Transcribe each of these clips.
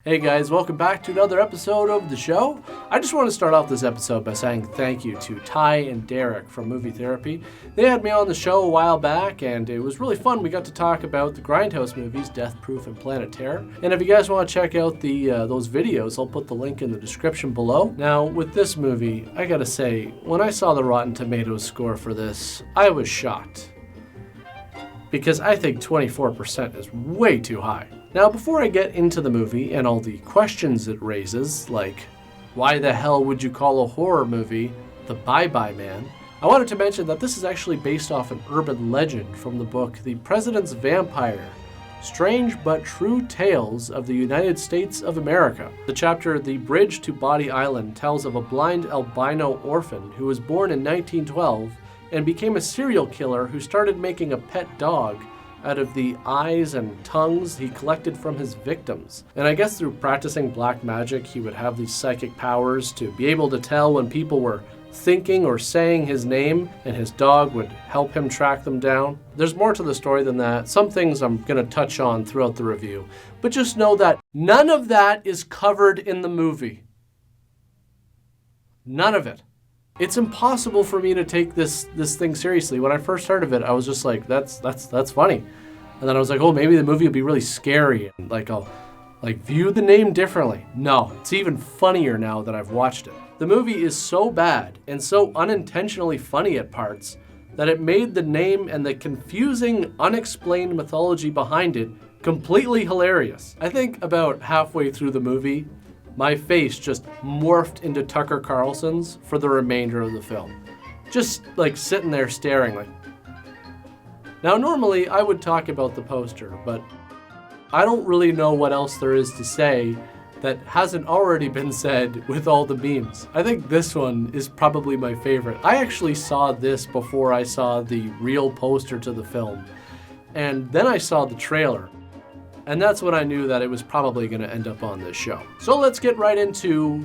Hey guys, welcome back to another episode of the show. I just want to start off this episode by saying thank you to Ty and Derek from Movie Therapy. They had me on the show a while back and it was really fun. We got to talk about the Grindhouse movies, Death Proof and Planet Terror. And if you guys want to check out those videos, I'll put the link in the description below. Now, with this movie, I gotta say, when I saw the Rotten Tomatoes score for this, I was shocked. Because I think 24% is way too high. Now, before I get into the movie and all the questions it raises, like, why the hell would you call a horror movie The Bye-Bye Man? I wanted to mention that this is actually based off an urban legend from the book The President's Vampire, Strange but True Tales of the United States of America. The chapter, The Bridge to Body Island, tells of a blind albino orphan who was born in 1912 and became a serial killer who started making a pet dog out of the eyes and tongues he collected from his victims. And I guess through practicing black magic, he would have these psychic powers to be able to tell when people were thinking or saying his name, and his dog would help him track them down. There's more to the story than that. Some things I'm gonna touch on throughout the review, but just know that none of that is covered in the movie. None of it. It's impossible for me to take this thing seriously. When I first heard of it, I was just like, that's funny. And then I was like, oh, maybe the movie will be really scary and like I'll view the name differently. No, it's even funnier now that I've watched it. The movie is so bad and so unintentionally funny at parts that it made the name and the confusing, unexplained mythology behind it completely hilarious. I think about halfway through the movie, my face just morphed into Tucker Carlson's for the remainder of the film. Just like sitting there staring like. Now normally I would talk about the poster, but I don't really know what else there is to say that hasn't already been said with all the memes. I think this one is probably my favorite. I actually saw this before I saw the real poster to the film, and then I saw the trailer. And that's when I knew that it was probably going to end up on this show. So let's get right into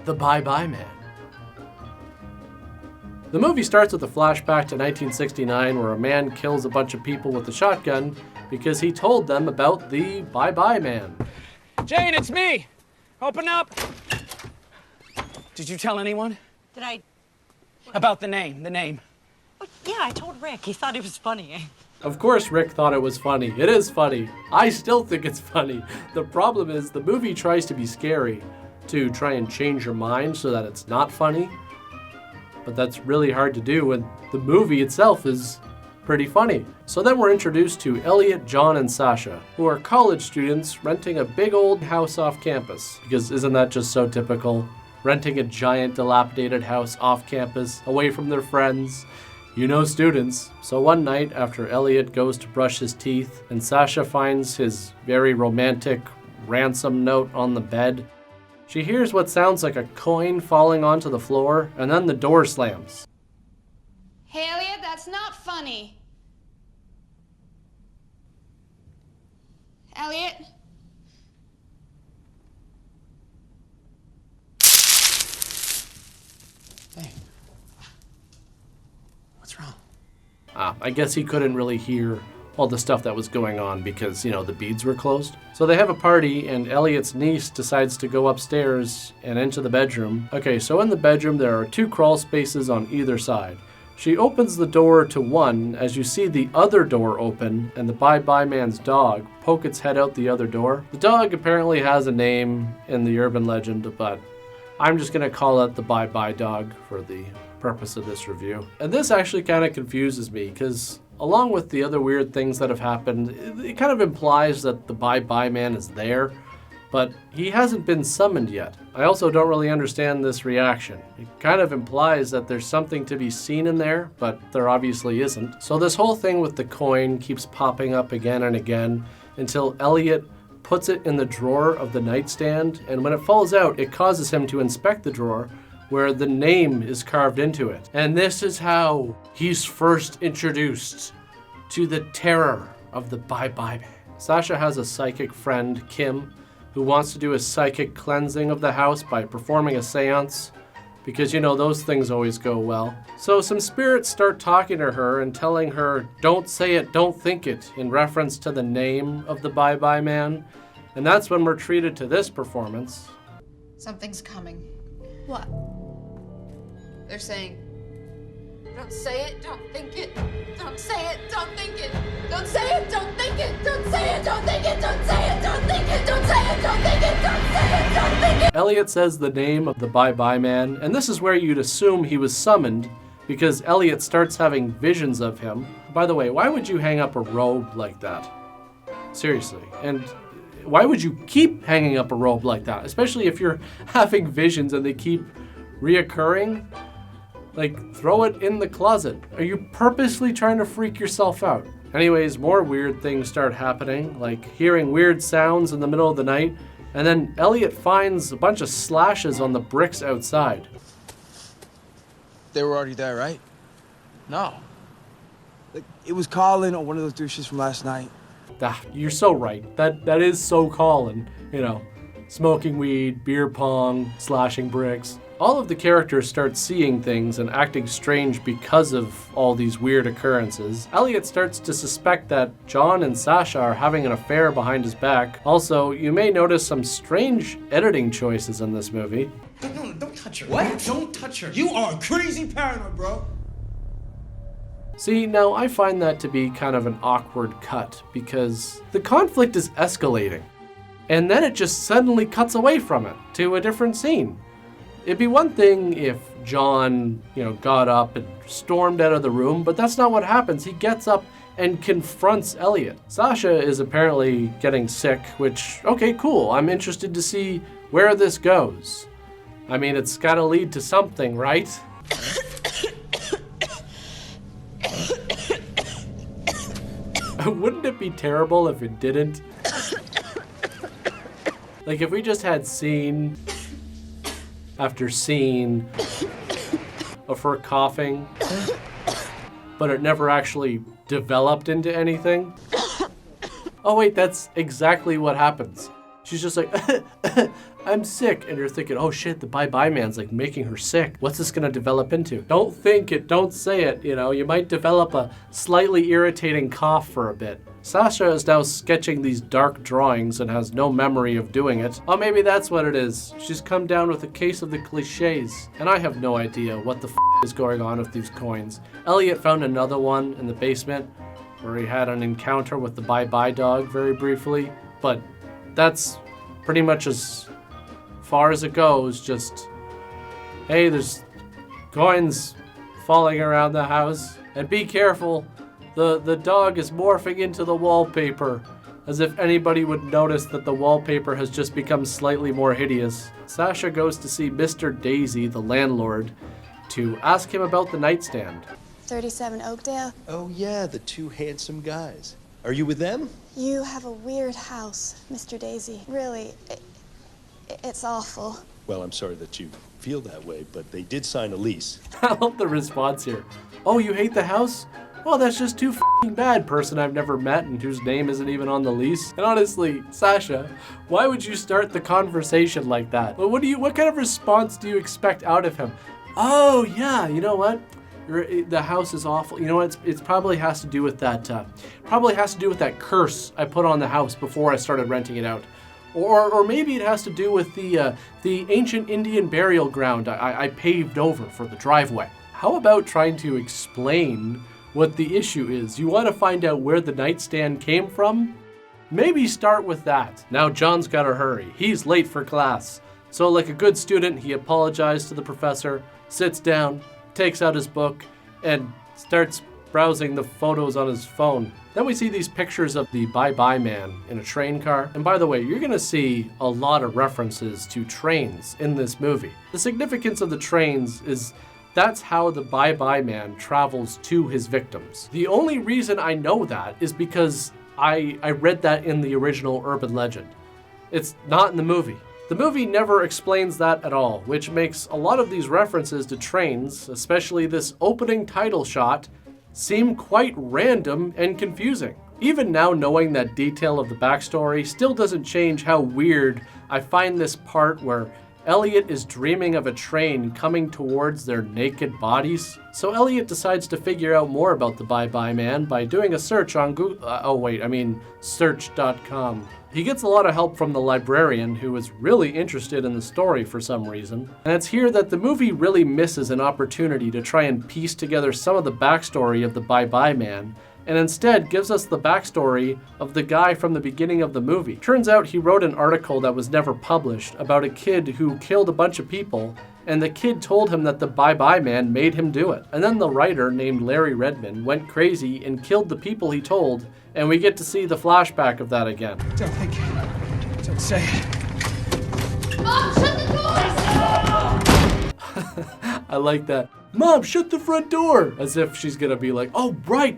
The Bye-Bye Man. The movie starts with a flashback to 1969 where a man kills a bunch of people with a shotgun because he told them about the Bye-Bye Man. Jane, it's me! Open up! Did you tell anyone? Did I? About the name. Oh, yeah, I told Rick. He thought it was funny. Of course Rick thought it was funny. It is funny. I still think it's funny. The problem is the movie tries to be scary to try and change your mind so that it's not funny. But that's really hard to do when the movie itself is pretty funny. So then we're introduced to Elliot, John, and Sasha, who are college students renting a big old house off campus. Because isn't that just so typical? Renting a giant dilapidated house off campus, away from their friends. You know students. So one night after Elliot goes to brush his teeth and Sasha finds his very romantic ransom note on the bed, she hears what sounds like a coin falling onto the floor and then the door slams. Hey, Elliot, that's not funny. Elliot? Hey. What's wrong? I guess he couldn't really hear all the stuff that was going on because, the beads were closed. So they have a party and Elliot's niece decides to go upstairs and into the bedroom. Okay, so in the bedroom there are 2 crawl spaces on either side. She opens the door to one as you see the other door open and the Bye-Bye Man's dog poke its head out the other door. The dog apparently has a name in the urban legend, but I'm just gonna call it the Bye-Bye Dog for the purpose of this review. And this actually kind of confuses me because along with the other weird things that have happened, it kind of implies that the Bye-Bye Man is there, but he hasn't been summoned yet. I also don't really understand this reaction. It kind of implies that there's something to be seen in there, but there obviously isn't. So this whole thing with the coin keeps popping up again and again until Elliot puts it in the drawer of the nightstand, and when it falls out, it causes him to inspect the drawer where the name is carved into it. And this is how he's first introduced to the terror of the Bye-Bye Man. Sasha has a psychic friend, Kim, who wants to do a psychic cleansing of the house by performing a seance, because those things always go well. So some spirits start talking to her and telling her, don't say it, don't think it, in reference to the name of the Bye-Bye Man. And that's when we're treated to this performance. Something's coming. What? They're saying, don't say it, don't think it. Don't say it, don't think it. Don't say it, don't think it. Don't say it, don't think it. Don't say it, don't think it. Don't say it, don't think it. Don't say it, don't think it. Elliot says the name of the bye-bye man, and this is where you'd assume he was summoned because Elliot starts having visions of him. By the way, why would you hang up a robe like that? Seriously. And why would you keep hanging up a robe like that? Especially if you're having visions and they keep reoccurring. Like, throw it in the closet. Are you purposely trying to freak yourself out? Anyways, more weird things start happening, like hearing weird sounds in the middle of the night, and then Elliot finds a bunch of slashes on the bricks outside. They were already there, right? No. Like, it was Colin or one of those douches from last night. Ah, you're so right. That is so Colin, you know. Smoking weed, beer pong, slashing bricks. All of the characters start seeing things and acting strange because of all these weird occurrences. Elliot starts to suspect that John and Sasha are having an affair behind his back. Also, you may notice some strange editing choices in this movie. No, don't touch her. What? Don't touch her. You are crazy paranoid, bro. See, now I find that to be kind of an awkward cut because the conflict is escalating. And then it just suddenly cuts away from it to a different scene. It'd be one thing if John, got up and stormed out of the room, but that's not what happens. He gets up and confronts Elliot. Sasha is apparently getting sick, which, okay, cool. I'm interested to see where this goes. I mean, it's gotta lead to something, right? Wouldn't it be terrible if it didn't? Like if we just had scene after scene of her coughing, but it never actually developed into anything. Oh wait, that's exactly what happens. She's just like, I'm sick. And you're thinking, oh shit, the bye-bye man's like making her sick. What's this gonna develop into? Don't think it, don't say it, you might develop a slightly irritating cough for a bit. Sasha is now sketching these dark drawings and has no memory of doing it. Oh, maybe that's what it is. She's come down with a case of the cliches. And I have no idea what the is going on with these coins. Elliot found another one in the basement where he had an encounter with the bye-bye dog very briefly. But that's pretty much as far as it goes. Just, hey, there's coins falling around the house. And be careful. The dog is morphing into the wallpaper, as if anybody would notice that the wallpaper has just become slightly more hideous. Sasha goes to see Mr. Daisy, the landlord, to ask him about the nightstand. 37 Oakdale. Oh yeah, the two handsome guys. Are you with them? You have a weird house, Mr. Daisy. Really, it's awful. Well, I'm sorry that you feel that way, but they did sign a lease. I love the response here. Oh, you hate the house? Well, that's just too f***ing bad, person I've never met and whose name isn't even on the lease. And honestly, Sasha, why would you start the conversation like that? Well, what kind of response do you expect out of him? Oh yeah, you know what? The house is awful. You know what? It probably has to do with that. Probably has to do with that curse I put on the house before I started renting it out. Or maybe it has to do with the ancient Indian burial ground I paved over for the driveway. How about trying to explain what the issue is? You want to find out where the nightstand came from? Maybe start with that. Now John's got to hurry. He's late for class. So like a good student, he apologized to the professor, sits down, takes out his book, and starts browsing the photos on his phone. Then we see these pictures of the bye-bye man in a train car. And by the way, you're gonna see a lot of references to trains in this movie. The significance of the trains is that's how the bye-bye man travels to his victims. The only reason I know that is because I read that in the original urban legend. It's not in the movie. The movie never explains that at all, which makes a lot of these references to trains, especially this opening title shot, seem quite random and confusing. Even now knowing that detail of the backstory still doesn't change how weird I find this part where Elliot is dreaming of a train coming towards their naked bodies. So Elliot decides to figure out more about the Bye Bye Man by doing a search on search.com. He gets a lot of help from the librarian, who is really interested in the story for some reason. And it's here that the movie really misses an opportunity to try and piece together some of the backstory of the Bye Bye Man, and instead gives us the backstory of the guy from the beginning of the movie. Turns out he wrote an article that was never published about a kid who killed a bunch of people, and the kid told him that the Bye Bye Man made him do it. And then the writer, named Larry Redmond, went crazy and killed the people he told, and we get to see the flashback of that again. Don't think it. Don't say it. Mom, shut the door! I like that. Mom, shut the front door! As if she's gonna be like, oh right,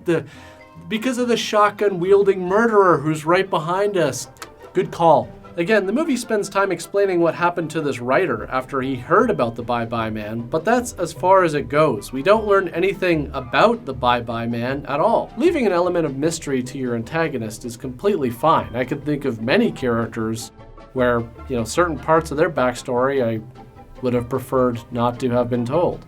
because of the shotgun wielding murderer who's right behind us. Good call. Again, the movie spends time explaining what happened to this writer after he heard about the Bye Bye Man, but that's as far as it goes. We don't learn anything about the Bye Bye Man at all. Leaving an element of mystery to your antagonist is completely fine. I could think of many characters where, certain parts of their backstory I would have preferred not to have been told.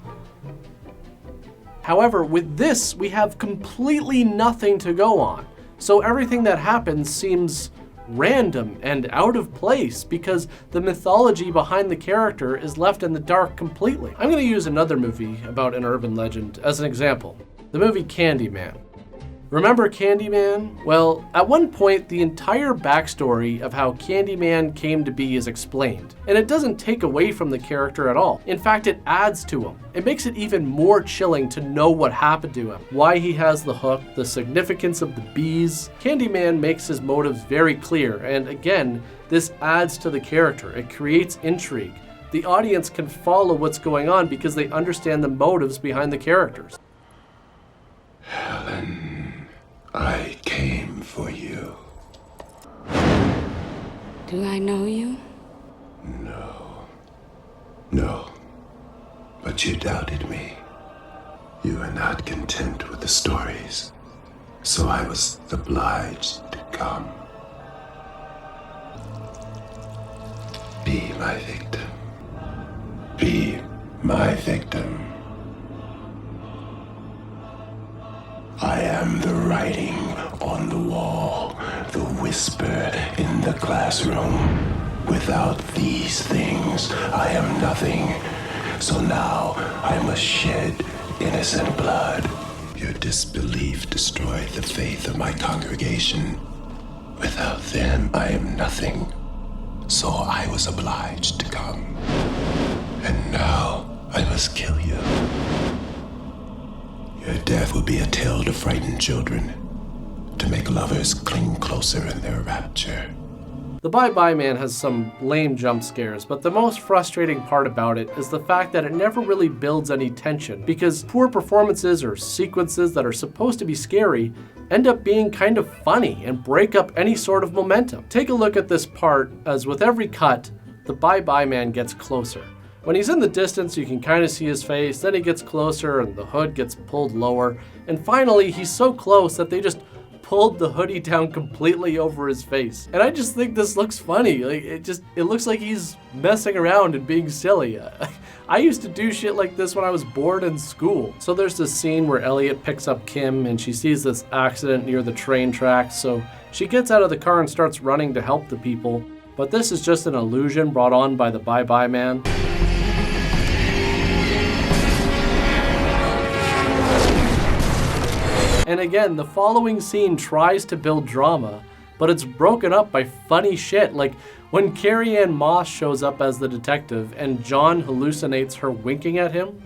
However, with this, we have completely nothing to go on. So everything that happens seems random and out of place because the mythology behind the character is left in the dark completely. I'm going to use another movie about an urban legend as an example. The movie Candyman. Remember Candyman? Well, at one point, the entire backstory of how Candyman came to be is explained, and it doesn't take away from the character at all. In fact, it adds to him. It makes it even more chilling to know what happened to him, why he has the hook, the significance of the bees. Candyman makes his motives very clear, and again, this adds to the character. It creates intrigue. The audience can follow what's going on because they understand the motives behind the characters. Helen, I came for you. Do I know you? No. But you doubted me. You were not content with the stories, so I was obliged to come. Be my victim. Be my victim. I am the writing on the wall, the whisper in the classroom. Without these things, I am nothing. So now I must shed innocent blood. Your disbelief destroyed the faith of my congregation. Without them, I am nothing. So I was obliged to come. And now I must kill you. Your death will be a tale to frighten children, to make lovers cling closer in their rapture. The Bye Bye Man has some lame jump scares, but the most frustrating part about it is the fact that it never really builds any tension, because poor performances or sequences that are supposed to be scary end up being kind of funny and break up any sort of momentum. Take a look at this part, as with every cut, the Bye Bye Man gets closer. When he's in the distance, you can kind of see his face, then he gets closer and the hood gets pulled lower, and finally he's so close that they just pulled the hoodie down completely over his face. And I just think this looks funny. It looks like he's messing around and being silly. I used to do shit like this when I was bored in school. So there's this scene where Elliot picks up Kim and she sees this accident near the train tracks, so she gets out of the car and starts running to help the people. But this is just an illusion brought on by the Bye Bye Man. And again, the following scene tries to build drama, but it's broken up by funny shit, like when Carrie Ann Moss shows up as the detective and John hallucinates her winking at him.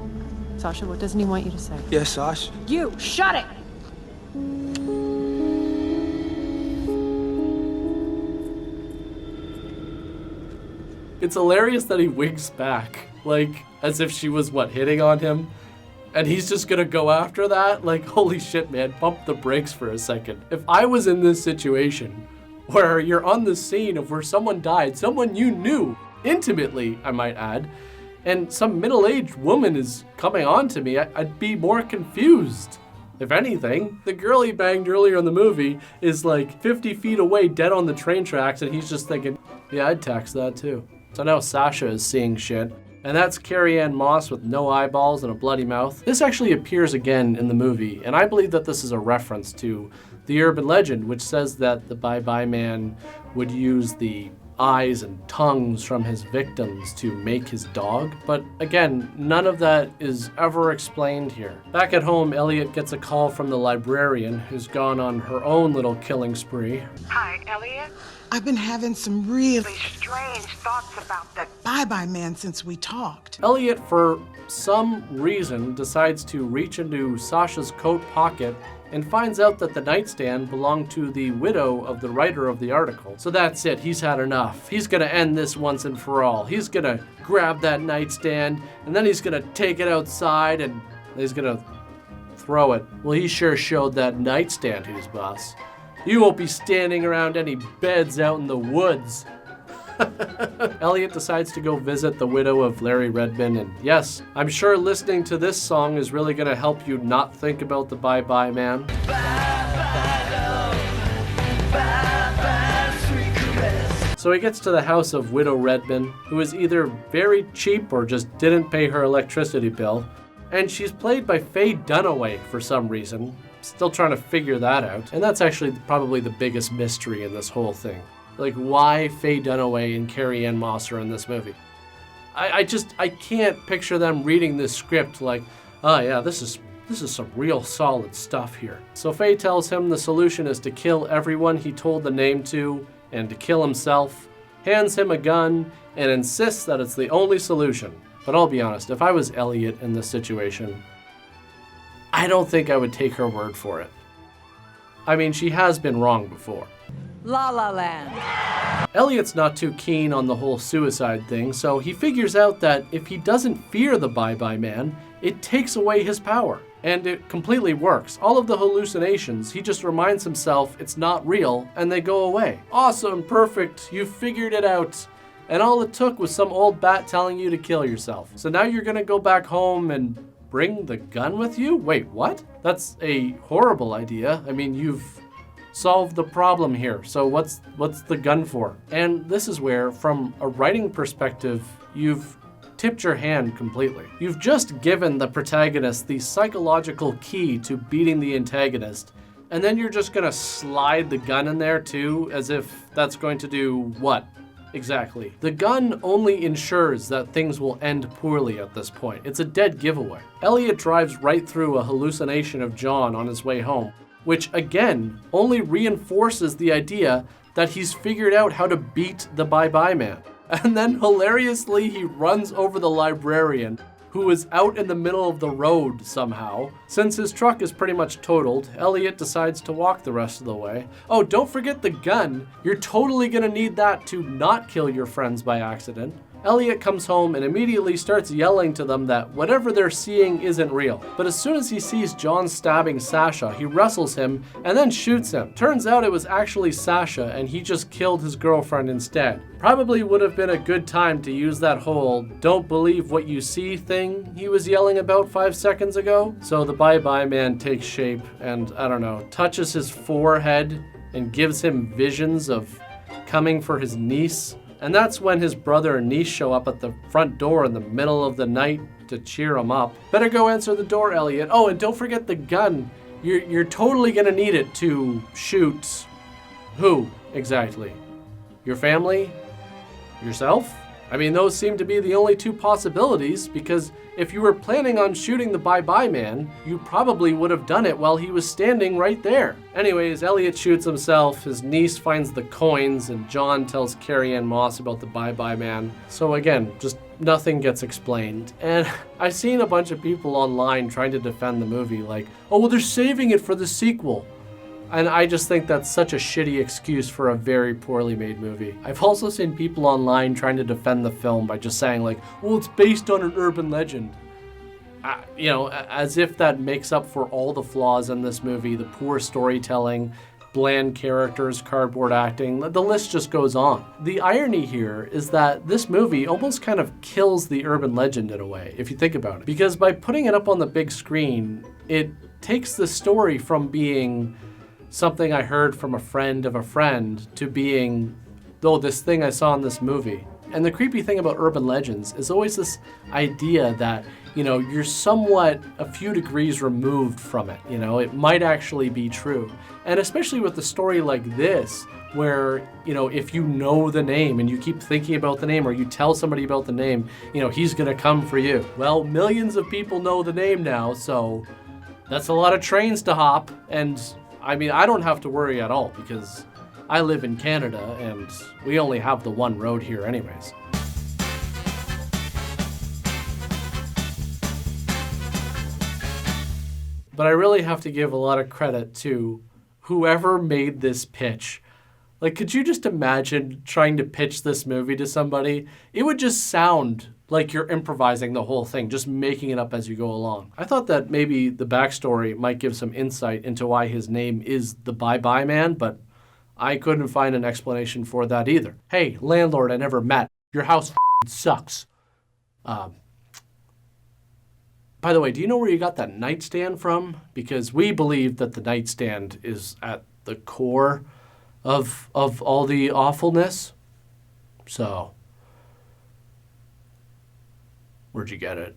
Sasha, what doesn't he want you to say? Yes, Sash. You, shut it! It's hilarious that he winks back, like as if she was, hitting on him? And he's just gonna go after that? Like, holy shit, man, pump the brakes for a second. If I was in this situation where you're on the scene of where someone died, someone you knew intimately, I might add, and some middle-aged woman is coming on to me, I'd be more confused. If anything, the girl he banged earlier in the movie is like 50 feet away, dead on the train tracks, and he's just thinking, yeah, I'd tax that too. So now Sasha is seeing shit. And that's Carrie Ann Moss with no eyeballs and a bloody mouth. This actually appears again in the movie, and I believe that this is a reference to the urban legend, which says that the Bye-Bye Man would use the eyes and tongues from his victims to make his dog. But again, none of that is ever explained here. Back at home, Elliot gets a call from the librarian, who's gone on her own little killing spree. Hi, Elliot. I've been having some really strange thoughts about that Bye-Bye Man since we talked. Elliot, for some reason, decides to reach into Sasha's coat pocket and finds out that the nightstand belonged to the widow of the writer of the article. So that's it, he's had enough. He's gonna end this once and for all. He's gonna grab that nightstand, and then he's gonna take it outside, and he's gonna throw it. Well, he sure showed that nightstand who's boss. You won't be standing around any beds out in the woods. Elliot decides to go visit the widow of Larry Redmond, and yes, I'm sure listening to this song is really gonna help you not think about the Bye-Bye Man. So he gets to the house of Widow Redmond, who is either very cheap or just didn't pay her electricity bill, and she's played by Faye Dunaway for some reason. Still trying to figure that out, and that's actually probably the biggest mystery in this whole thing. Like, why Faye Dunaway and Carrie Ann Moss are in this movie. I can't picture them reading this script like, oh yeah, this is some real solid stuff here. So Faye tells him the solution is to kill everyone he told the name to and to kill himself, hands him a gun, and insists that it's the only solution. But I'll be honest, if I was Elliot in this situation, I don't think I would take her word for it. I mean, she has been wrong before. La La Land. Elliot's not too keen on the whole suicide thing, so he figures out that if he doesn't fear the Bye-Bye Man, it takes away his power. And it completely works. All of the hallucinations, he just reminds himself it's not real, and they go away. Awesome, perfect, you figured it out. And all it took was some old bat telling you to kill yourself. So now you're gonna go back home and bring the gun with you? Wait, what? That's a horrible idea. I mean, you've solved the problem here, so what's the gun for? And this is where, from a writing perspective, you've tipped your hand completely. You've just given the protagonist the psychological key to beating the antagonist, and then you're just gonna slide the gun in there too, as if that's going to do what? Exactly. The gun only ensures that things will end poorly at this point. It's a dead giveaway. Elliot drives right through a hallucination of John on his way home, which again only reinforces the idea that he's figured out how to beat the Bye-Bye Man. And then hilariously he runs over the librarian, who is out in the middle of the road somehow. Since his truck is pretty much totaled, Elliot decides to walk the rest of the way. Oh, don't forget the gun. You're totally gonna need that to not kill your friends by accident. Elliot comes home and immediately starts yelling to them that whatever they're seeing isn't real. But as soon as he sees John stabbing Sasha, he wrestles him and then shoots him. Turns out it was actually Sasha and he just killed his girlfriend instead. Probably would have been a good time to use that whole "don't believe what you see" thing he was yelling about 5 seconds ago. So the Bye-Bye Man takes shape and, I don't know, touches his forehead and gives him visions of coming for his niece. And that's when his brother and niece show up at the front door in the middle of the night to cheer him up. Better go answer the door, Elliot. Oh, and don't forget the gun. You're totally gonna need it to shoot who exactly? Your family? Yourself? I mean, those seem to be the only two possibilities, because if you were planning on shooting the Bye-Bye Man, you probably would have done it while he was standing right there. Anyways, Elliot shoots himself, his niece finds the coins, and John tells Carrie Ann Moss about the Bye-Bye Man. So again, just nothing gets explained. And I've seen a bunch of people online trying to defend the movie, like, oh, well, they're saving it for the sequel. And I just think that's such a shitty excuse for a very poorly made movie. I've also seen people online trying to defend the film by just saying like, well, it's based on an urban legend. You know, as if that makes up for all the flaws in this movie, the poor storytelling, bland characters, cardboard acting, the list just goes on. The irony here is that this movie almost kind of kills the urban legend in a way, if you think about it. Because by putting it up on the big screen, it takes the story from being something I heard from a friend of a friend to being, oh, this thing I saw in this movie. And the creepy thing about urban legends is always this idea that, you're somewhat a few degrees removed from it. It might actually be true. And especially with a story like this, where, if you know the name and you keep thinking about the name, or you tell somebody about the name, he's gonna come for you. Well, millions of people know the name now, so that's a lot of trains to hop. And I don't have to worry at all because I live in Canada and we only have the one road here anyways. But I really have to give a lot of credit to whoever made this pitch. Like, could you just imagine trying to pitch this movie to somebody? It would just sound like you're improvising the whole thing, just making it up as you go along. I thought that maybe the backstory might give some insight into why his name is the Bye-Bye Man, but I couldn't find an explanation for that either. Hey, landlord I never met, your house sucks. By the way, do you know where you got that nightstand from? Because we believe that the nightstand is at the core of all the awfulness. So, where'd you get it?